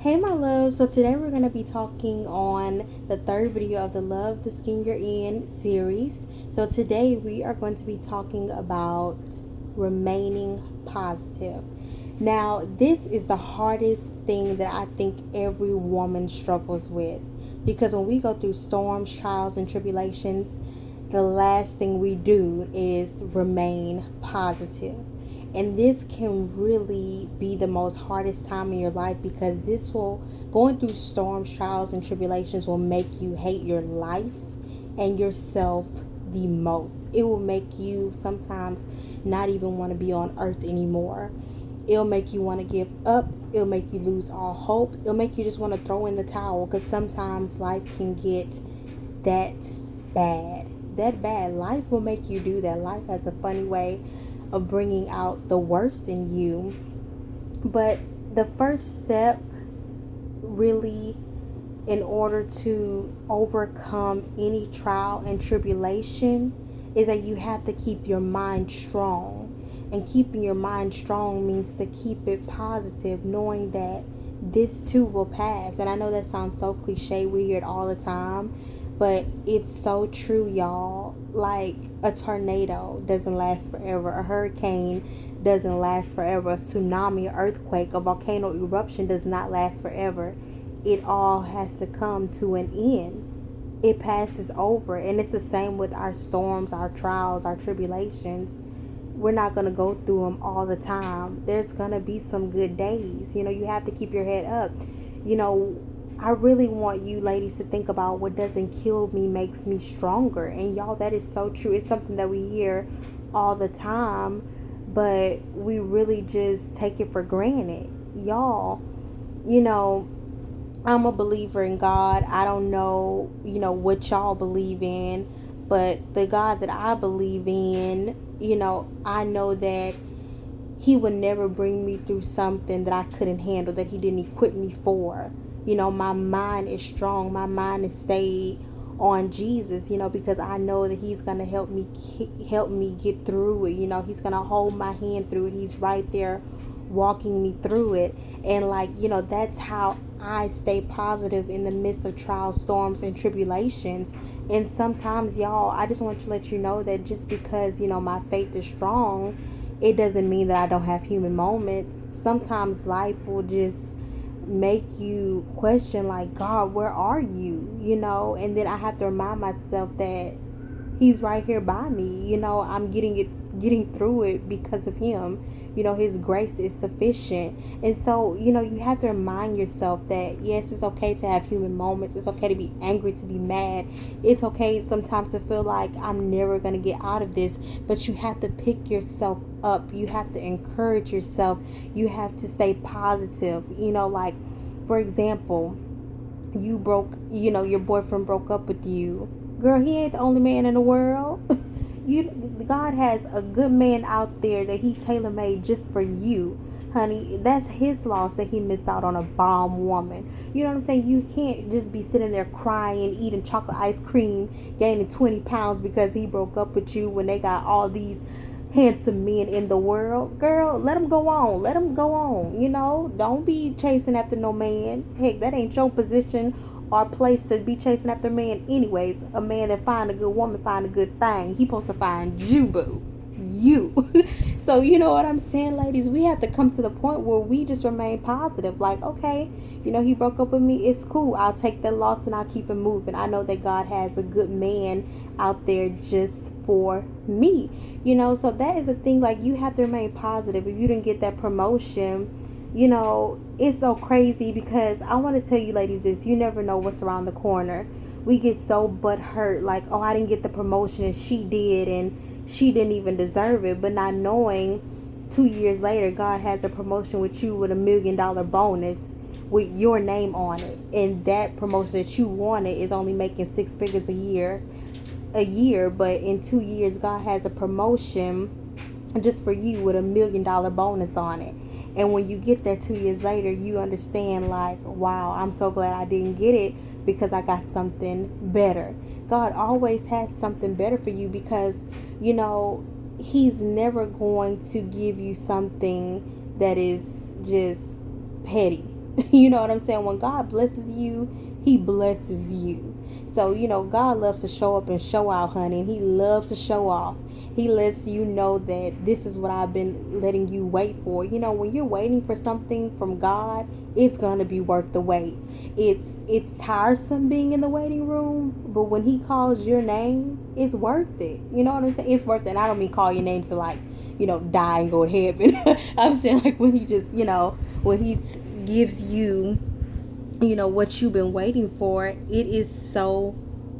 Hey my love, so today we're going to be talking on the third video of the Love the Skin You're In series. So today we are going to be talking about remaining positive. Now, this is the hardest thing that I think every woman struggles with, because when we go through storms, trials, and tribulations, the last thing we do is remain positive. And this can really be the most hardest time in your life, because going through storms, trials, and tribulations will make you hate your life and yourself the most. It will make you sometimes not even want to be on earth anymore. It'll make you want to give up. It'll make you lose all hope. It'll make you just want to throw in the towel, because sometimes life can get that bad. That bad. Life will make you do that. Life has a funny way of bringing out the worst in you. But the first step, really, in order to overcome any trial and tribulation, is that you have to keep your mind strong. And keeping your mind strong means to keep it positive, knowing that this too will pass. And I know that sounds so cliche, we hear it all the time, but it's so true, y'all. Like, a tornado doesn't last forever. A hurricane doesn't last forever. A tsunami, an earthquake, a volcano eruption does not last forever. It all has to come to an end. It passes over. And it's the same with our storms, our trials, our tribulations. We're not going to go through them all the time. There's going to be some good days. You have to keep your head up. I really want you ladies to think about what doesn't kill me makes me stronger. And y'all, that is so true. It's something that we hear all the time, but we really just take it for granted. Y'all, I'm a believer in God. I don't know, what y'all believe in, but the God that I believe in, I know that He would never bring me through something that I couldn't handle, that He didn't equip me for. My mind is strong. My mind is stayed on Jesus, because I know that He's going to help me get through it. He's going to hold my hand through it. He's right there walking me through it. And that's how I stay positive in the midst of trials, storms, and tribulations. And sometimes, y'all, I just want to let you know that just because, my faith is strong, it doesn't mean that I don't have human moments. Sometimes life will just make you question, like, God, where are you? And then I have to remind myself that He's right here by me. I'm getting through it because of Him. His grace is sufficient. And so, you have to remind yourself that, yes, it's okay to have human moments. It's okay to be angry, to be mad. It's okay sometimes to feel like I'm never going to get out of this. But you have to pick yourself up. You have to encourage yourself. You have to stay positive. Like, for example, your boyfriend broke up with you. Girl, he ain't the only man in the world. God has a good man out there that He tailor-made just for you, honey. That's His loss that he missed out on a bomb woman. You know what I'm saying? You can't just be sitting there crying, eating chocolate ice cream, gaining 20 pounds because he broke up with you, when they got all these handsome men in the world. Girl, let them go on. Let them go on. Don't be chasing after no man. Heck, that ain't your position or place to be chasing after a man anyways. A man that find a good woman find a good thing. He supposed to find you, boo. You. So you know what I'm saying, ladies? We have to come to the point where we just remain positive. Like, okay, he broke up with me. It's cool. I'll take that loss and I'll keep it moving. I know that God has a good man out there just for me. So that is the thing. Like, you have to remain positive. If you didn't get that promotion, it's so crazy, because I want to tell you ladies this: you never know what's around the corner. We get so butthurt, like, oh, I didn't get the promotion and she did, and she didn't even deserve it. But not knowing 2 years later, God has a promotion with you with $1 million bonus with your name on it, and that promotion that you wanted is only making 6 figures a year, but in 2 years God has a promotion just for you with $1 million bonus on it. And when you get there 2 years later, you understand, like, wow, I'm so glad I didn't get it, because I got something better. God always has something better for you, because He's never going to give you something that is just petty. You know what I'm saying? When God blesses you, he blesses you. So, God loves to show up and show out, honey, and he loves to show off. He lets you know that this is what I've been letting you wait for. When you're waiting for something from God, it's gonna be worth the wait. It's tiresome being in the waiting room, but when he calls your name, it's worth it. You know what I'm saying? It's worth it. And I don't mean call your name to like, die and go to heaven. I'm saying like when he just, when he gives you, what you've been waiting for, it is so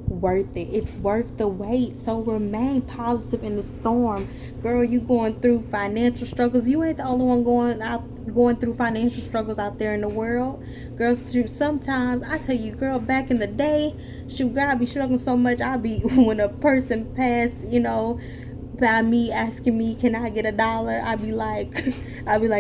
worth it. It's worth the wait. So remain positive in the storm. Girl, you going through financial struggles. You ain't the only one going through financial struggles out there in the world. Girl, shoot, sometimes I tell you, girl, back in the day, shoot, girl, I be struggling so much. I be when a person pass, by me asking me, can I get $1? I'd be like,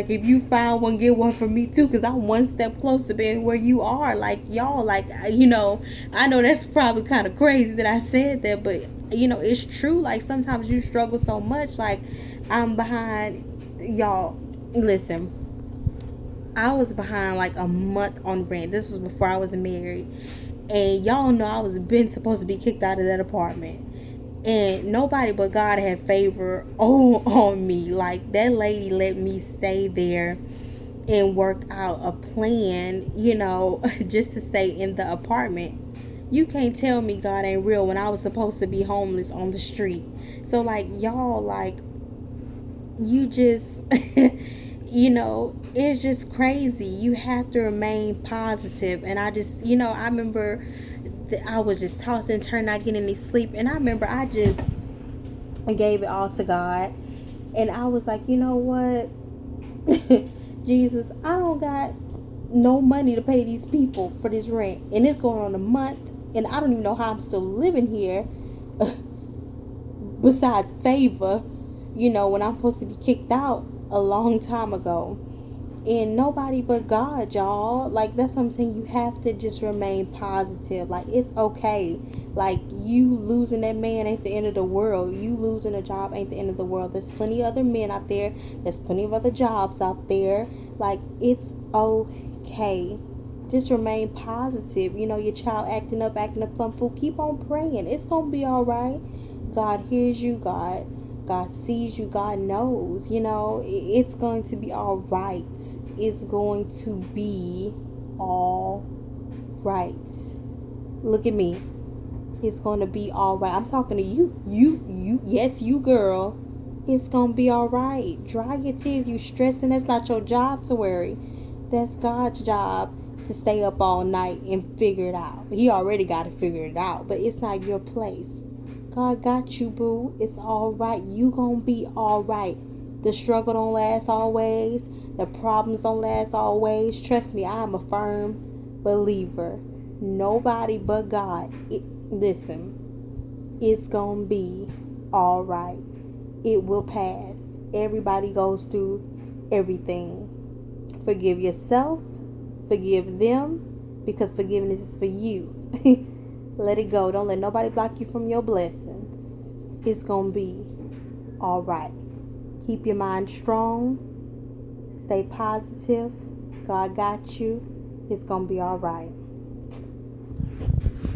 if you find one, get one for me too, because I'm one step closer to being where you are. Like, y'all, like, I know that's probably kind of crazy that I said that, but it's true. Like, sometimes you struggle so much. Like, I'm behind, y'all. Listen, I was behind like a month on rent. This was before I was married, and y'all know I was been supposed to be kicked out of that apartment. And nobody but God had favor on me. Like, that lady let me stay there and work out a plan, just to stay in the apartment. You can't tell me God ain't real when I was supposed to be homeless on the street. So, like, y'all, like, you just, it's just crazy. You have to remain positive. And I just, I remember I was just tossing, turning, not getting any sleep. And I remember I just gave it all to God. And I was like, you know what? Jesus, I don't got no money to pay these people for this rent. And it's going on a month. And I don't even know how I'm still living here. Besides favor, when I'm supposed to be kicked out a long time ago. And nobody but God, y'all. Like, that's what I'm saying. You have to just remain positive. Like, it's okay. Like, you losing that man ain't the end of the world. You losing a job ain't the end of the world. There's plenty of other men out there. There's plenty of other jobs out there. Like, it's okay. Just remain positive. Your child acting up plumb fool. Keep on praying. It's going to be all right. God hears you. God sees you. God knows. It's going to be all right. It's going to be all right. Look at me. It's going to be all right. I'm talking to you. Yes, you, girl. It's going to be all right. Dry your tears. You stressing. That's not your job to worry. That's God's job to stay up all night and figure it out. He already got to figure it out, but it's not your place. God got you, boo. It's all right. You gonna be all right. The struggle don't last always. The problems don't last always. Trust me, I am a firm believer. Nobody but God. Listen, it's gonna be all right. It will pass. Everybody goes through everything. Forgive yourself. Forgive them, because forgiveness is for you. Let it go. Don't let nobody block you from your blessings. It's going to be all right. Keep your mind strong. Stay positive. God got you. It's going to be all right.